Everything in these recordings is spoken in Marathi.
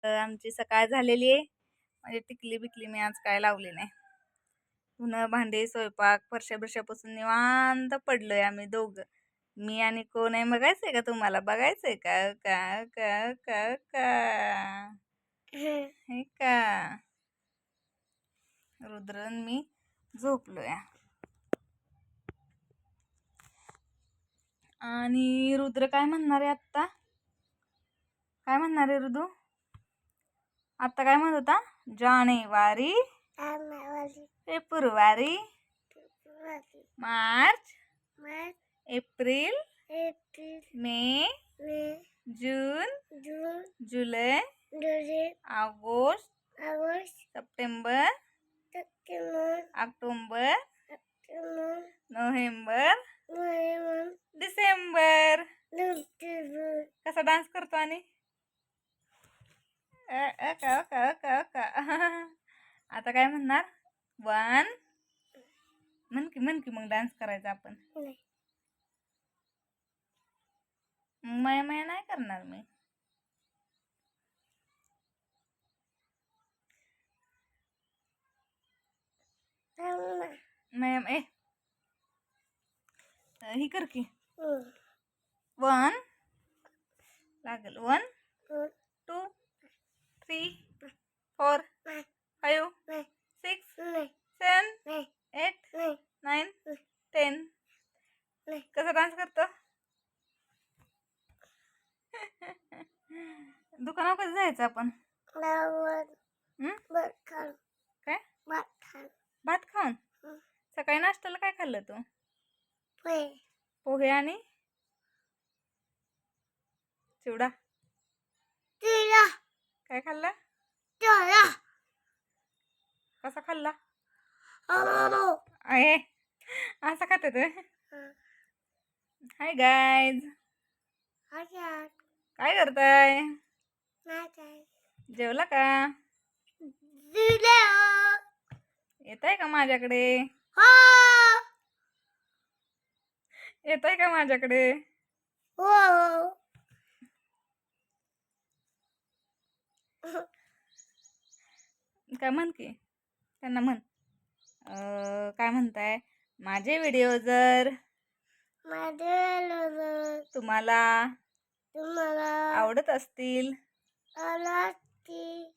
आमची सकाळ झालेली आहे. म्हणजे टिकली बिकली मी आज काय लावली नाही. धुणं भांडे स्वयंपाक फरशा बिरशापासून निवांत पडलोय आम्ही दोघं. मी आणि कोण आहे बघायचंय का तुम्हाला? बघायचंय का? का का का का हे का रुद्रन मी झोपलोय. आणि रुद्र काय म्हणणार आहे आत्ता? काय म्हणणार आहे रुदू? आत्ता काय म्हणत होता? जानेवारी, फेब्रुवारी, मार्च, एप्रिल, मे, जून, जुलै, ऑगस्ट, सप्टेंबर, ऑक्टोबर, नोव्हेंबर, डिसेंबर. कसा डान्स करतो आणि आता काय म्हणणार? वन म्हण की मग डान्स करायचा आपण. मया मया नाही करणार मी. मॅम ही कर की. वन लागल. 1 2 3 4 5 6 7 8 9 10. कसा डान्स करतो? दुकानावर कधी जायचं आपण? काय? भात खाऊन. सकाळी नाश्त्याला काय खाल्लं तू? पोहे आणि चिवडा. काय खाल्ला? कसा खाल्ला? आहे असा खाते तू? हाय गाईज, काय करताय? जेवला का? येताय का माझ्याकडे? येताय का माझ्याकडे? काय म्हण की त्यांना म्हण. काय म्हणताय? माझे व्हिडिओ जर तुम्हाला आवडत असतील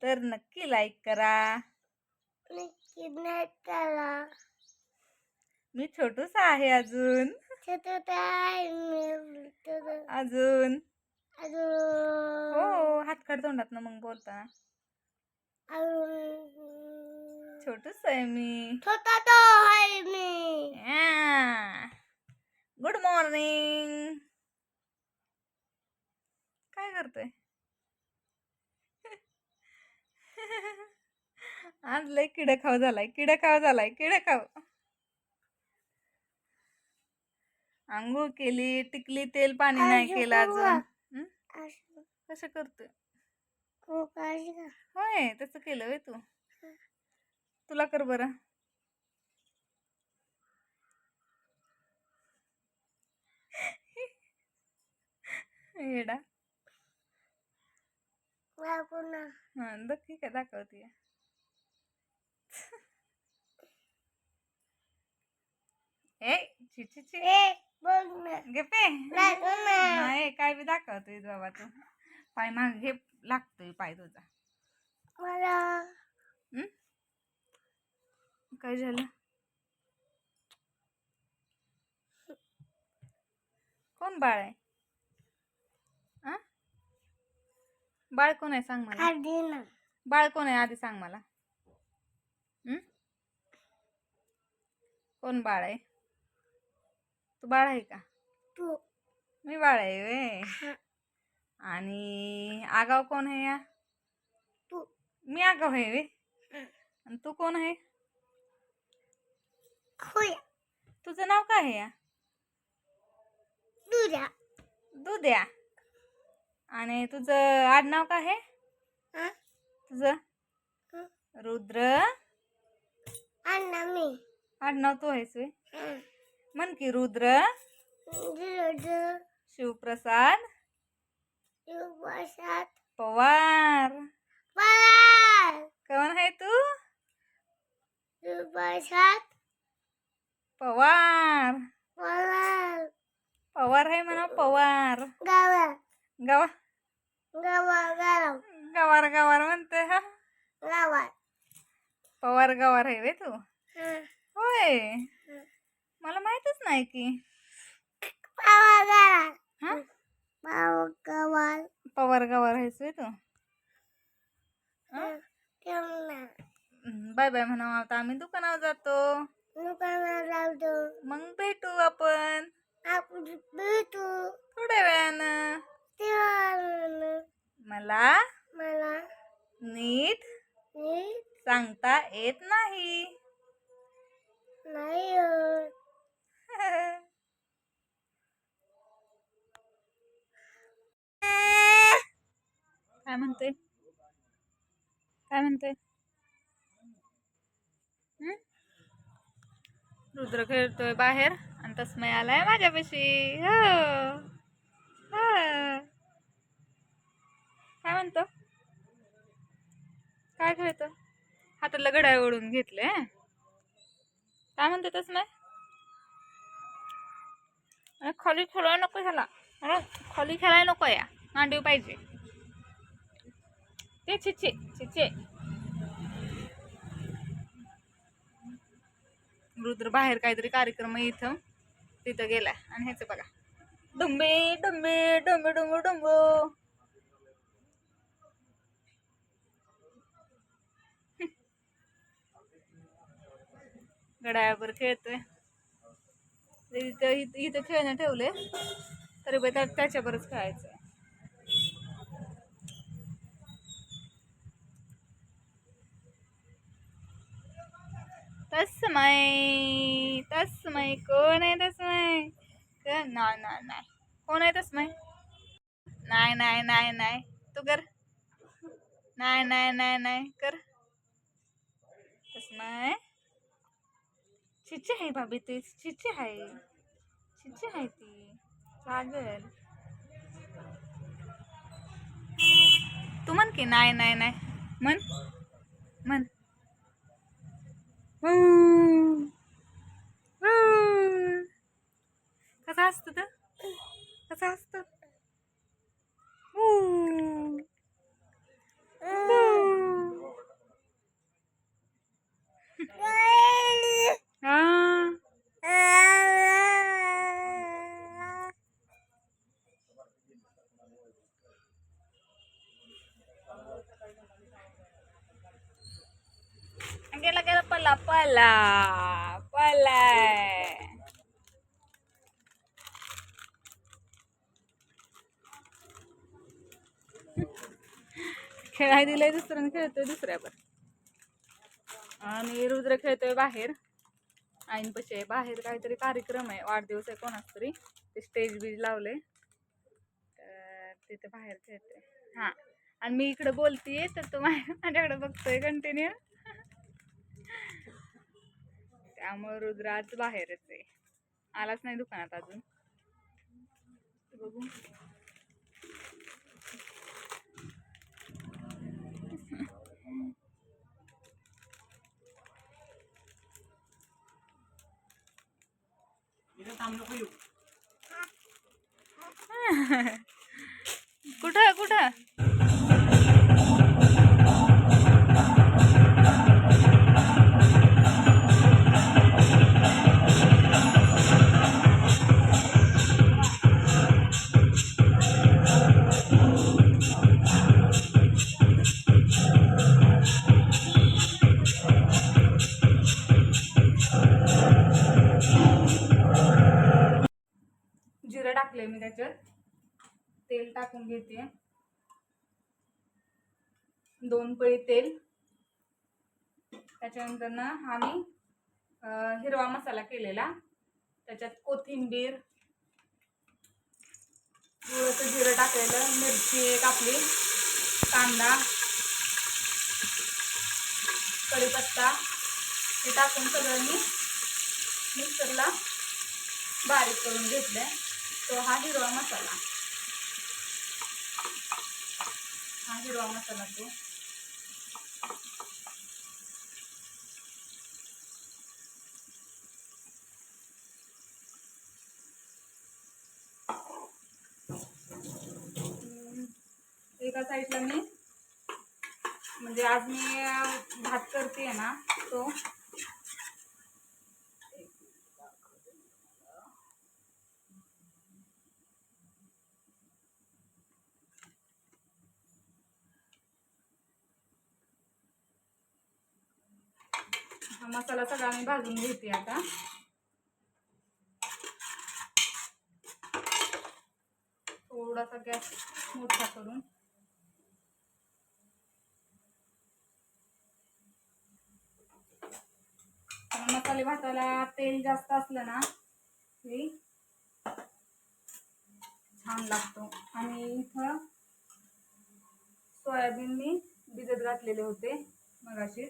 तर नक्की लाईक करा. मी छोटूसा आहे अजून. अजून हो, हात काढ तोंडात ना मग बोलता. छोटूस आहे मी. Good morning. काय करतोय? आज लय किडखाव झालाय. आंघोळ केली, टिकली तेल पाणी नाही केलं अजून. कसं करतोय? होय, तसं केलं होय तू. तुला कर बरं. येडा. नक्की काय दाखवते? नाही काय बी दाखवतोय बाबा तू. पाय माग घे, लागतोय पाय तुझा. काय झालं? कोण बाळ आहे? बाळ कोण आहे सांग मला. बाळ कोण आहे आधी सांग मला. कोण बाळ आहे? तू बाळ आहे का? मी बाळ आहे वे. आणि आगाव कोण आहे या? मी आगाव आहे वे. आणि तू कोण आहे? तुझं नाव काय आहे या? दुद्या. आणि तुझं आडनाव काय आहे? तुझं रुद्र. आडनाव तू आहेस वे. म्हण की रुद्र शिवप्रसाद पवार. पवार पवार आहे म्हणा पवार. गवा गवार गवार म्हणते हा. पवार गवार आहे वे तू. होय मला माहितच नाही की. हा पवार गवार आहेस वे तू. बाय बाय म्हणा. आता आम्ही दुकानावर जातो. मग भेटू आपण थोड्या वेळानं. मला नीट सांगता येत नाही. काय म्हणते काय म्हणते. रुद्र खेळतोय बाहेर आणि तस्मय आलाय माझ्यापाशी. हो काय म्हणतो. काय खेळतो. हाताला घड्याळ ओढून घेतले. काय म्हणते तस्मय. खाली खेळायला नको झाला. खाली खेळायला नको या मांडीव पाहिजे ते. चिचे चिचे. रुद्र बाहेर काहीतरी कार्यक्रम आहे इथं तिथं गेलाय. आणि ह्याच बघा डुंबे डुंबे डुंबे डुंबू डुंबू. घड्याळावर खेळतोय. इथं खेळणं ठेवले तरी बी त्याच्यावरच खेळायचंय. तस्मय तस्मय कोण आहे तस्मय. नाही कोण आहे तस्मय. नाही तू कर. नाही कर तस्मय. चिची आहे भाभी ती. चिची आहे ती लागल. तू म्हण की नाही म्हण. कसं असतं तर कसं असतं. गेला पलाय. खेळाय दिलंय दुसऱ्यानं खेळतोय दुसऱ्यावर. आणि रुद्र खेळतोय बाहेर. आईनपाशी बाहेर काहीतरी कार्यक्रम आहे. वाढदिवस आहे कोणाच तरी. ते स्टेज बीज लावले तर तिथे बाहेर खेळतोय. हा आणि मी इकडे बोलतीये तर तो माझ्याकडे बघतोय कंटिन्यू. त्यामुळे रुद्र आज बाहेरच आहे. आलाच नाही दुकानात अजून. बघू कुठं जिरं टाकले मी त्याच्यात. तेल टाकून घेते. 2 पळी तेल. त्याच्यानंतर ना हा मी हिरवा मसाला केलेला. त्याच्यात कोथिंबीर थोडंसं जिरं टाकलेलं. मिरची एक आपली. कांदा कढीपत्ता हे टाकून सगळं मी मिक्सरला बारीक करून घेतलंय. तो हा हिरवा मसाला. तो साईडला मी म्हणजे आज मी भात करते ना तो हा मसाला सगळा मी भाजून घेते आता. थोडासा गॅस मोठा करून मसाले भाताला तेल जास्त असलं ना की छान लागतो. आणि इथं सोयाबीन मी भिजत घातलेले होते मगाशी.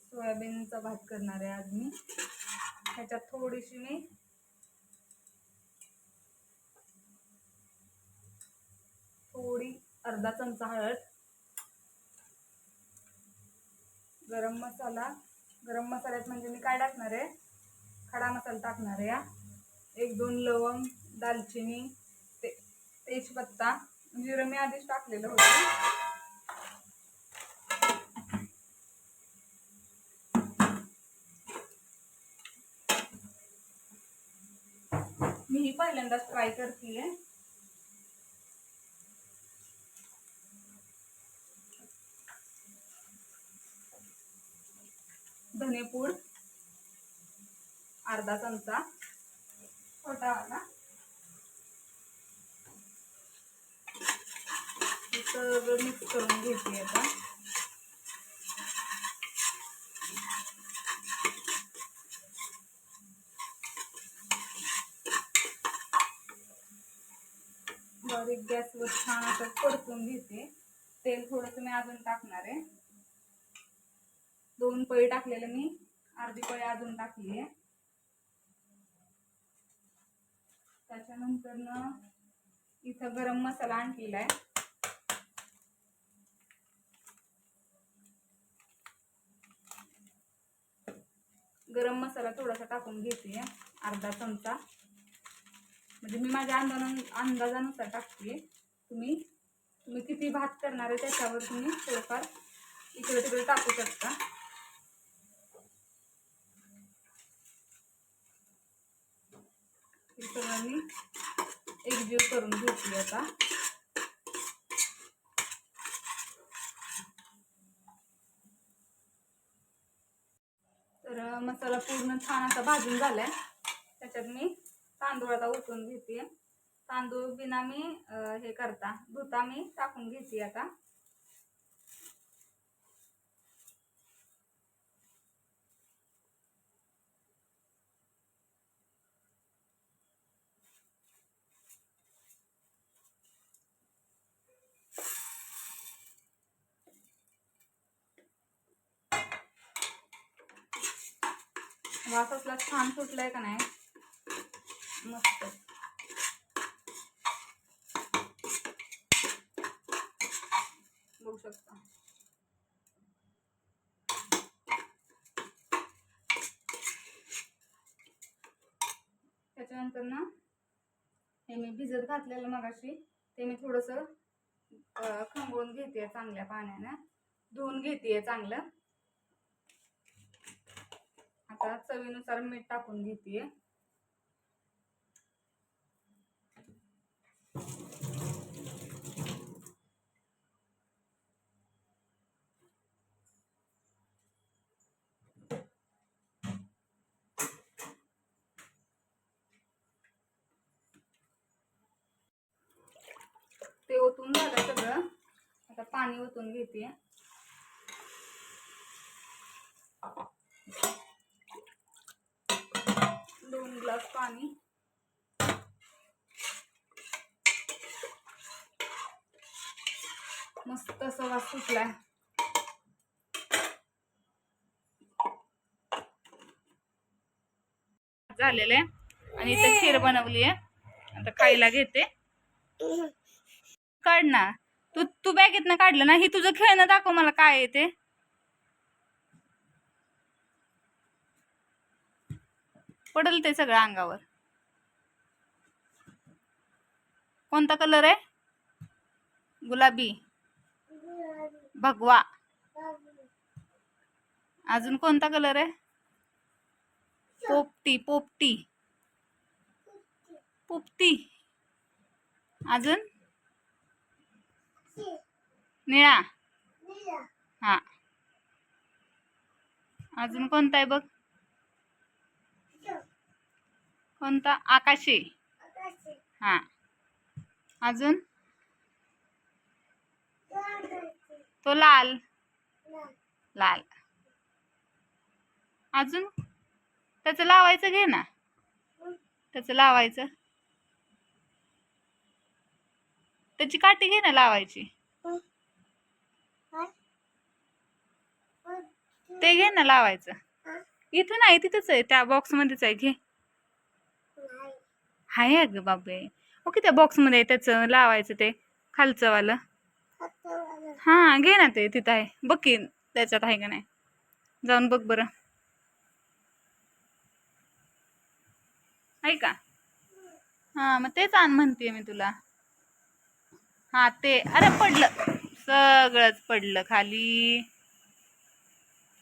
सोयाबीनचा भात करणार आहे आज मी. ह्याच्यात थोडीशी मी अर्धा चमचा हळद, गरम मसाल्यात म्हणजे मी काय टाकणार आहे, खडा मसाला टाकणार आहे. 1-2 लवंग, दालचिनी, तेजपत्ता, जिरं मी आधीच टाकलेलं होतं. मी ही पहिल्यांदाच ट्राय करतेय. धनेपूड अर्धा चमचा छोटा वाला. सगळं मिक्स करून घेते आता. बारीक गॅसवर छान असं परतून घेते. तेल थोडंसं मी अजून टाकणार आहे. 2 पळी टाकलेलं मी, अर्धी पळी अजून टाकली आहे. त्याच्यानंतर ना इथं गरम मसाला आणलेला आहे. गरम मसाला थोडासा टाकून घेते, अर्धा चमचा. म्हणजे मी माझ्या अंदाजानुसार टाकते. तुम्ही किती भात करणार आहे त्याच्यावर तुम्ही थोडंफार इकडे तिकडे टाकू शकता. हे सगळं मी एकजीव करून घेतली आता. तर मसाला पूर्ण छान असा भाजून झालाय. त्याच्यात मी तांदूळ आता ओतून घेते. तांदूळ बिना मी हे करता धुता मी टाकून घेते आता. वास असला छान सुटलाय का नाही, मस्त. बघू शकता. त्याच्यानंतर ना हे मी भिजत घातलेलं मगाशी ते मी थोडंसं खंगवून घेते चांगल्या पाण्याने, धुवून घेते चांगलं. आता चवीनुसार मीठ टाकून घेते. ते ओतून झालं सगळं. आता पाणी ओतून घेते. 2 ग्लास पाणी. मस्त असं वास सुटलाय. झालेलं आहे आणि इथे खीर बनवली आहे. आता खायला घेते. काढ ना तू बॅगेतनं काढलं ना. ही तुझं खेळणं दाखव मला काय आहे ते. पडल ते सगळं अंगावर. कोणता कलर आहे? गुलाबी, भगवा. अजून कोणता कलर आहे? पोपटी, पोपटी, पोपटी. अजून निळा. हा. अजून कोणता आहे बघ? कोणता? आकाशी. हा. अजून तो लाल. लाल. अजून त्याचं लावायचं घे ना. त्याचं लावायचं. त्याची काठी घे ना लावायची. ते घे ना लावायचं. इथं नाही, तिथंच आहे, त्या बॉक्स मध्येच आहे. घे. हाय अगं बाबे. ओके, त्या बॉक्स मध्ये त्याचं लावायचं, ते खालचं वालं. हा, घे ना, ते तिथं आहे बघ की, त्याच्यात आहे का नाही, जाऊन बघ बरं. आहे का? हा, मग तेच आण म्हणते मी तुला. हा, ते. अरे पडलं, सगळंच पडलं खाली.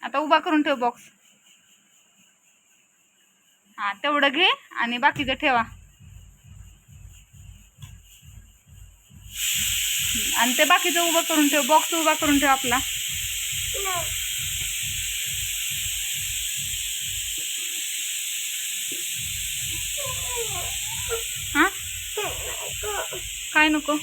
आता उभा करून ठेव बॉक्स. हा, तेवढं घे आणि बाकीचं ठेवा. आणि ते बाकीचं उभं करून ठेव, बॉक्स उभा करून ठेव आपला. हा, काय नको?